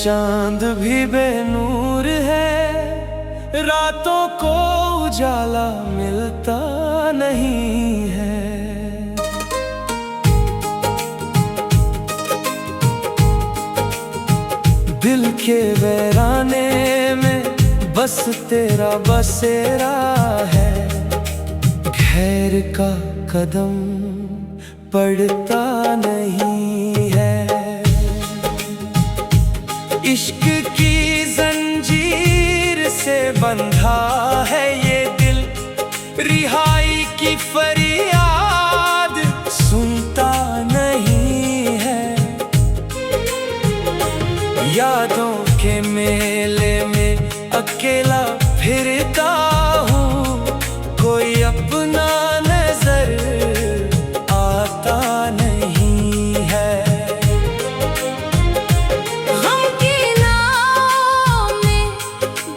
चांद भी बेनूर है, रातों को उजाला मिलता नहीं है। दिल के वीराने में बस तेरा बसेरा है, खैर का कदम पड़ता नहीं है। इश्क की जंजीर से बंधा है ये दिल, रिहाई की फरियाद सुनता नहीं है। यादों के मेले में अकेला फिरता हूँ, कोई अपना नजर आता नहीं है। गम की नाव में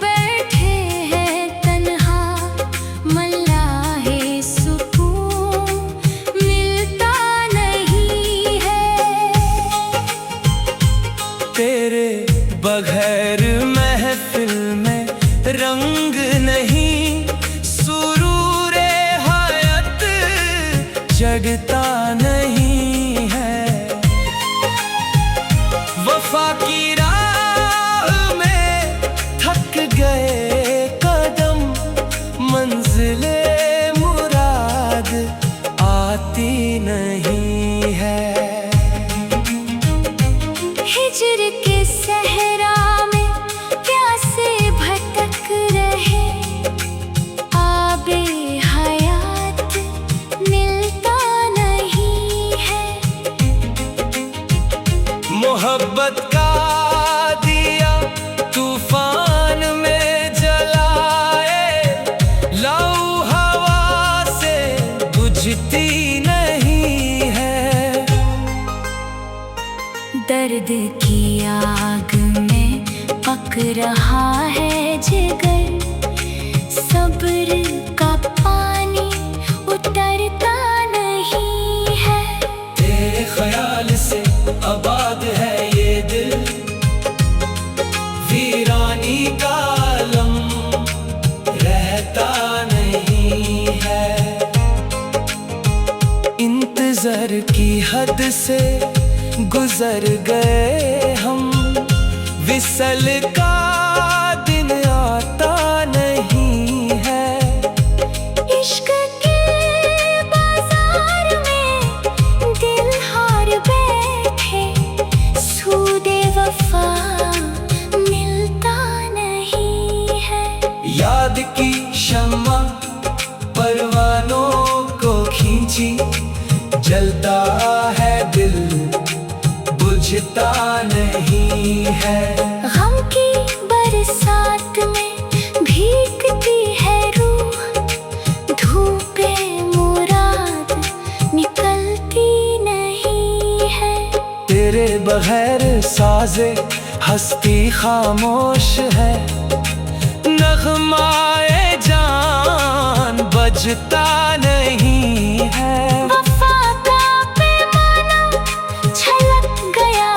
बैठे हैं तन्हा, मल्लाहे सुकून मिलता नहीं है। तेरे बगैर महफिल में रंग नहीं, सुरूरे हयात जगता नहीं है। वफा की राह में थक गए कदम, मंजिले मुराद आती नहीं है। हिज्र के सहरा में प्यासे भटक रहे, आबे हयात मिलता नहीं है। मोहब्बत का दिया तूफान में जलाए, लौ हवा से बुझती नहीं है। दर्द की आग में पक रहा है जिगर, सब्र का पानी उतरता नहीं है। तेरे ख्याल से आबाद है ये दिल, वीरानी का आलम रहता नहीं है। इंतजार की हद से गुजर गए हम, विसल का दिन आता नहीं है। इश्क के बाजार में दिल हार बैठे, सूदे वफा मिलता नहीं है। याद की शम्मा परवानों को खींची, जलता है दिल बुझता नहीं है। गम की बरसात में भीगती है रूह, धूपे मुराद निकलती नहीं है। तेरे बगैर साजे हस्ती खामोश है, नगमाए जान बजता नहीं है। वफा का पैमाना छलक गया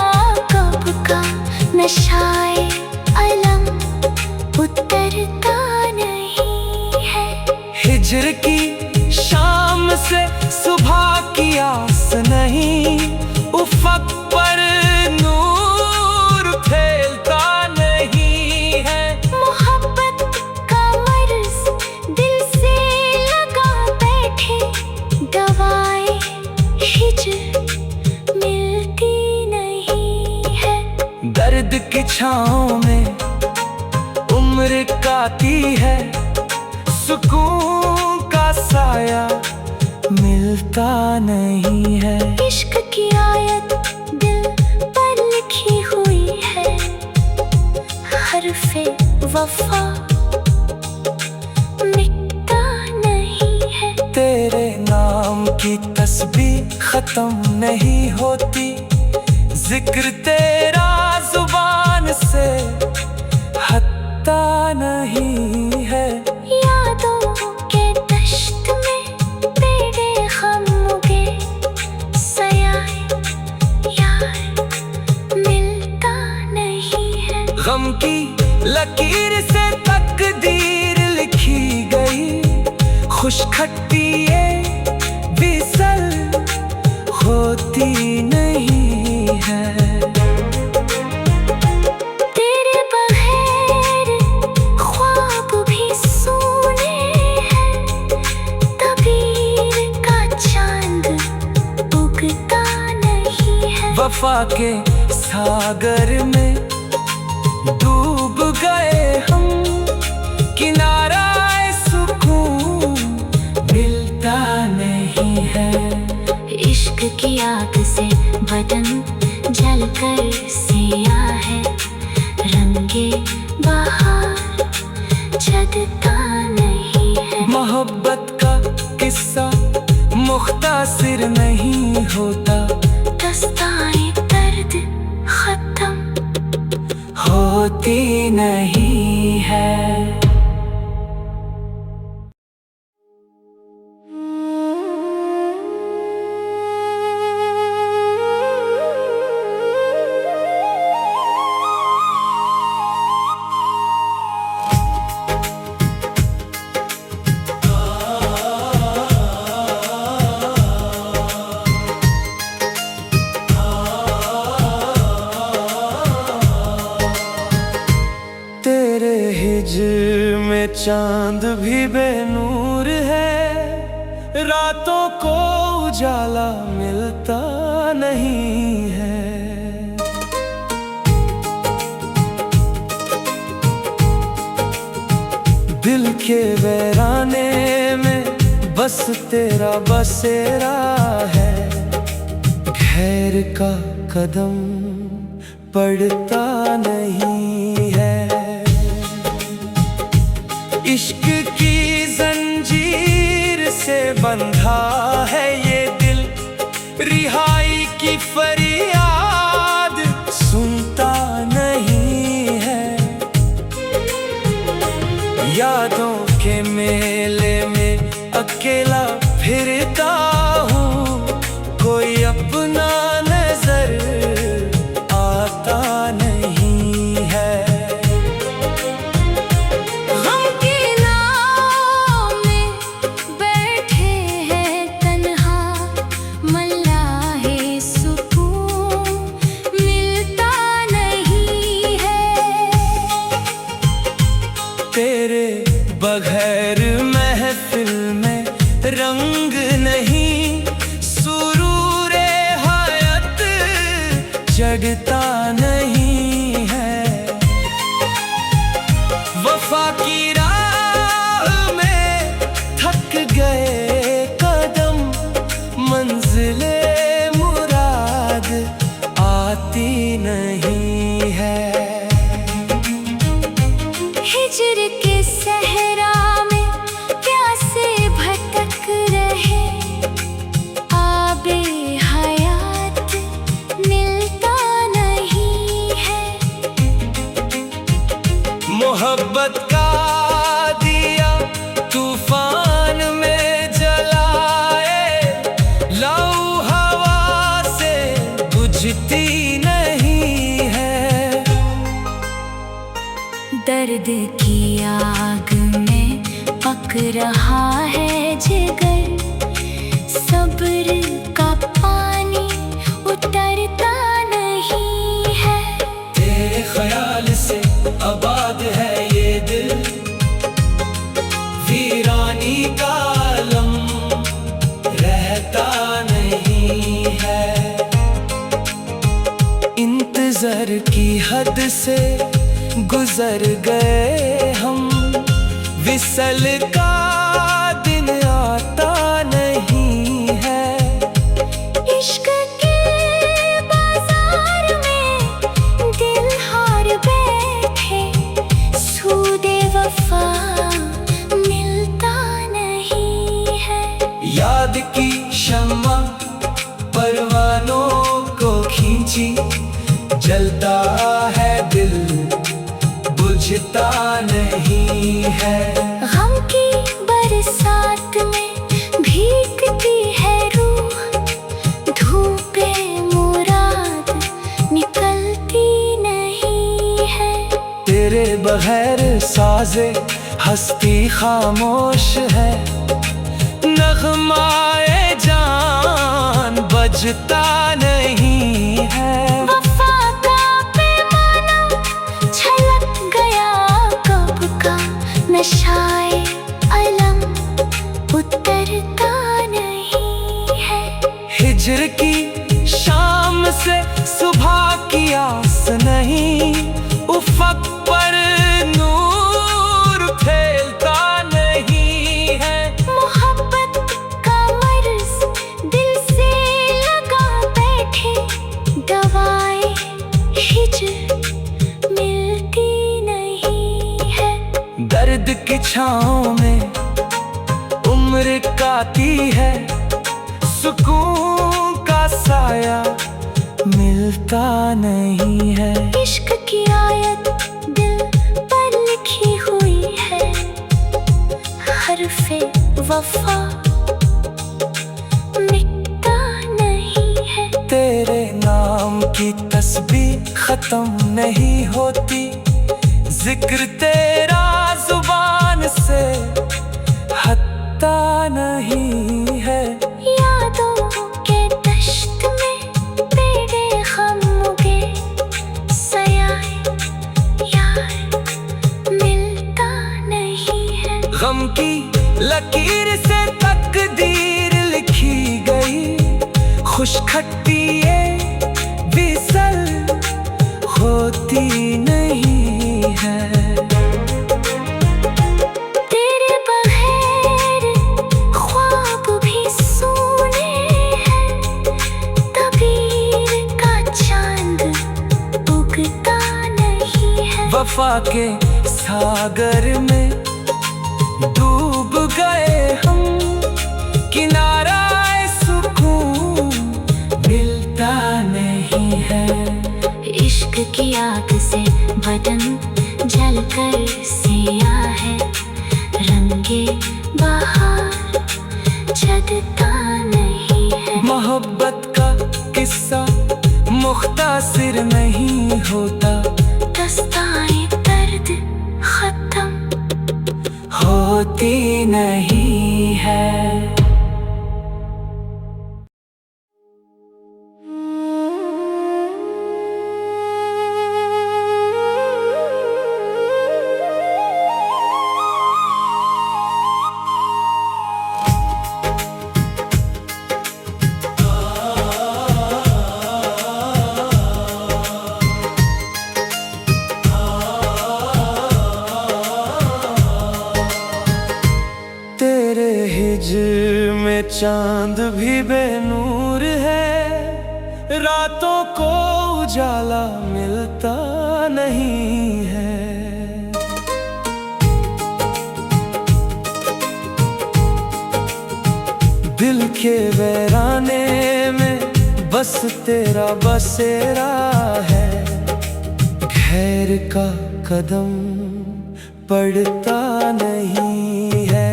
कब का, नशाए अलम उतरता नहीं है। हिज्र की शाम से सुबह की आस नहीं, उफक पर नूर फैलता नहीं है। मोहब्बत का मर्ज दिल से लगा बैठे, दवाएं हिज्र मिलती नहीं है। दर्द की छाँव में उम्र काती है, सुकून का साया मिलता नहीं है। इश्क की आयत दिल पर लिखी हुई है, हर्फे वफा मिटता नहीं है। तेरे नाम की तस्बीह खत्म नहीं होती, जिक्र तेरा जुबान से हटता नहीं है। यादों के दश्त में तेरे गम उगे, सयाए यार मिलता नहीं है। लकीर से तकदीर लिखी गई, खुश खट्टी ये विसल होती नहीं है। तेरे बगैर ख्वाब भी सोने हैं, तकदीर का चांद उगता नहीं है। वफा के सागर में डूब गए हम, किनारा सुकून मिलता नहीं है। इश्क की आग से बदन जलकर सिया है, रंगे बहार जगता नहीं है। मोहब्बत का किस्सा मुख्तासिर नहीं होता, दस्ताए दर्द खत्म होती नहीं है। तेरे हिज्र में चांद भी बेनूर है, रातों को उजाला मिलता नहीं है। दिल के वीराने में बस तेरा बसेरा है, खैर का कदम पड़ता नहीं है। इश्क की जंजीर से बंधा है ये दिल, रिहाई की फरियाद सुनता नहीं है। यादों के मेले में अकेला फिरता हूँ, कोई अपना नजर आता नहीं है। गम की नाव में बैठे हैं तन्हा, मल्लाहे सुकून मिलता नहीं है। तेरे बगैर महफिल में रंग नहीं, सुरूरे हयात चढ़ता नहीं है। वफा की राह में थक गए कदम, मंजिले मुराद आती नहीं है। हिज्र के सहरा में प्यासे भटक रहे, आबे हयात मिलता नहीं है। मोहब्बत का दिया तूफान में जलाए, लौ हवा से बुझती नहीं है। दर्द की आग में पक रहा है जिगर, सब्र का पानी उतरता नहीं है। तेरे ख्याल से आबाद है ये दिल, वीरानी का आलम रहता नहीं है। इंतजार की हद से गुजर गए हम, विसल का दिन आता नहीं है। इश्क के बाजार में दिल हार बैठे, सूदे वफा मिलता नहीं है। याद की शम्मा परवानों को खींची, जलता है दिल बुझता नहीं है। गम की बरसात में भीगती है रूह, धूपे मुराद निकलती नहीं है। तेरे बगैर साजे हस्ती खामोश है, नगमाए जान बजता नहीं है। वफा का पैमाना छलक गया कब का, नशाए अलम उतरता नहीं है। हिजर की शाम से सुबह की आस नहीं, उफक पर नूर फैलता नहीं है। मोहब्बत का मर्ज दिल से लगा बैठे, दवाएं हिजर मिलती नहीं है। दर्द की छाँव में उम्र काती है, सुकून का साया मिलता नहीं है। इश्क की आयत दिल पर लिखी हुई है, हर्फ़े वफा मिटता नहीं है। तेरे नाम की तस्बीह खत्म नहीं होती, जिक्र तेरा जुबान से हटता नहीं है। यादों के दश्त में तेरे गम उगे, सयाए यार मिलता नहीं है। गम की लकीर से तकदीर लिखी गई, खुश खट्टी ये विसल होती नहीं है। तेरे बगैर ख्वाब भी सूने हैं, तबीर का चांद उगता नहीं है। वफा के सागर में डूब गए हम, किनारा सुकून मिलता नहीं है। इश्क की आग से बदन जलकर सिया है, रंगे बहार जगता नहीं है। मोहब्बत का किस्सा मुख्तसर नहीं होता, दस्ताए दर्द खत्म होती नहीं है। तेरे हिजर में चांद भी बेनूर है, रातों को उजाला मिलता नहीं है। दिल के वीराने में बस तेरा बसेरा है, खैर का कदम पड़ता नहीं है।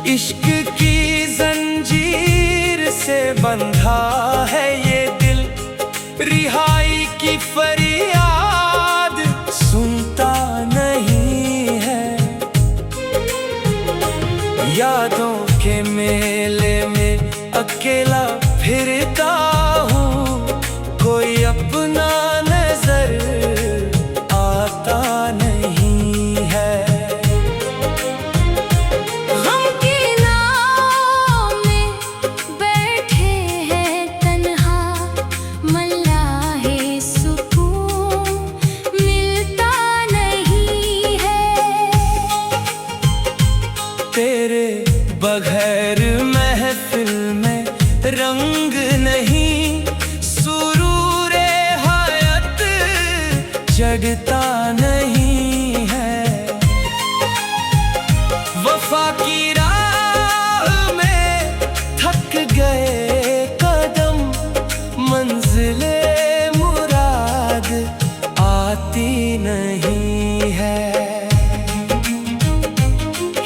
इश्क की जंजीर से बंधा है ये दिल, रिहाई की फरियाद सुनता नहीं है। यादों के मेले में अकेला फिरता हूँ, कोई अपना नजर आता नहीं है। गम की नाव में बैठे हैं तन्हा, मल्लाहे सुकून मिलता नहीं है। तेरे बगैर महफिल में रंग नहीं, सुरूरे हयात जगता नहीं है। वफा की राह में थक गए कदम, मंजिले मुराद आती नहीं है।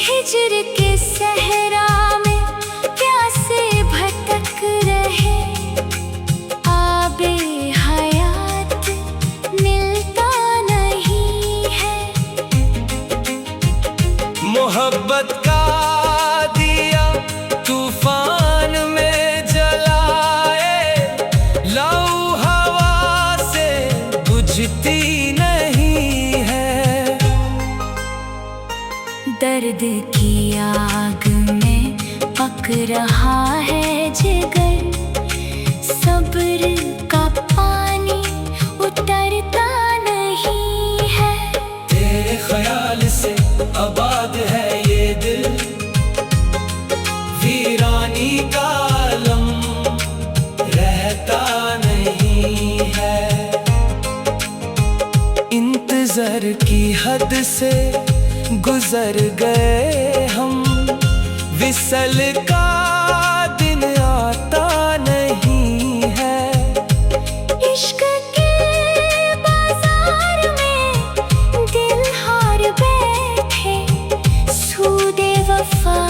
हिजर के सहरा में प्यासे भटक रहे, आबे हयात मिलता मोहब्बत का दिया तूफान में जलाए, लौ हवा से बुझती नहीं है। दर्द की आग में पक रहा है जिगर, सब्र का पानी उतरता नहीं है। तेरे ख्याल से आबाद है ये दिल, वीरानी का आलम रहता नहीं है। इंतजार की हद से गुजर गए हम, विसल का दिन आता नहीं है। इश्क के बाजार में दिल हार बैठे, सूदे वफा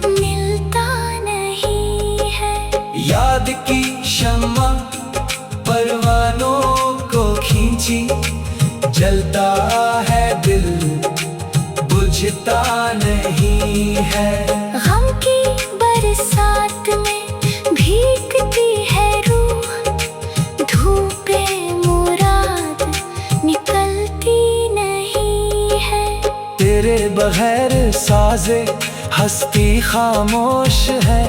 मिलता नहीं है। याद की शम्मा परवानों को खींची, जलता है दिल बुझता नहीं है। गम की बरसात में भीगती है रूह, धूपे मुराद निकलती नहीं है। तेरे बगैर साजे हस्ती खामोश है,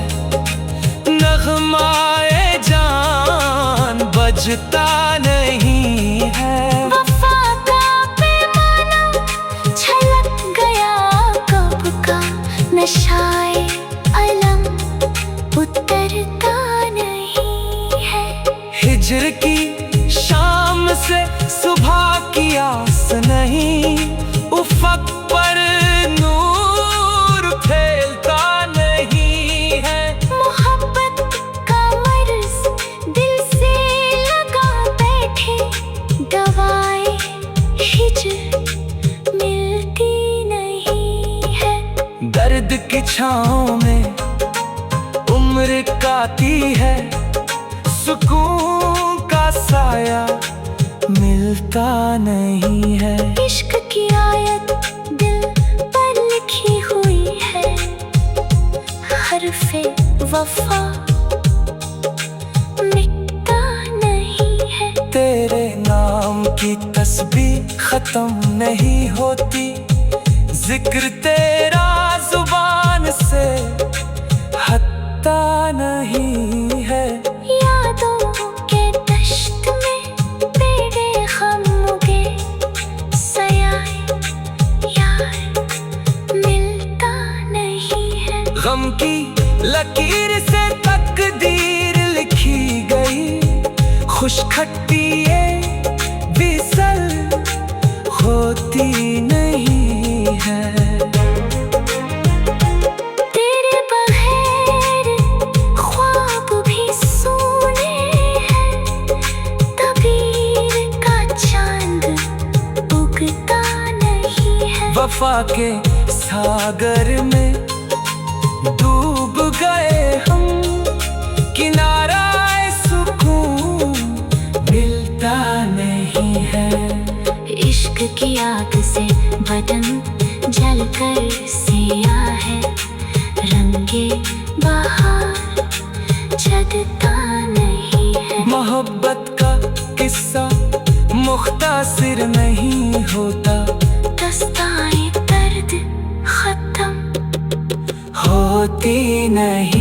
नगमाए जान बजता नहीं है। वफा का पैमाना छलक गया कब का, नशाए अलम उतरता नहीं है। हिज्र की शाम से सुबह की आस नहीं, उफक पर नूर फैलता नहीं है। मोहब्बत का मर्ज दिल से लगा बैठे, दवाएं हिज्र मिलती नहीं है। दर्द की छाँव में उम्र काती है, सुकून का साया मिलता नहीं है। इश्क की आयत दिल पर लिखी हुई है, हर्फे वफा मिटता नहीं है। तेरे नाम की तस्बीह खत्म नहीं होती, जिक्र तेरा जुबान से हटता नहीं है। यादों के दश्त में तेरे गम उगे, सयाए यार मिलता नहीं है। गम की लकीर से तकदीर लिखी गई, खुश खट्टी ये विसल होती नहीं है। तेरे बगैर ख्वाब भी सोने हैं, तकदीर का चांद उगता नहीं है। वफा के सागर में डूब गए हम, किनारा सुकून मिलता नहीं है। इश्क की आग से बदन जलकर सिया है, रंगे बहार जगता नहीं है। मोहब्बत का किस्सा मुख्तासिर नहीं होता, दस्ताए दर्द खत्म होती नहीं।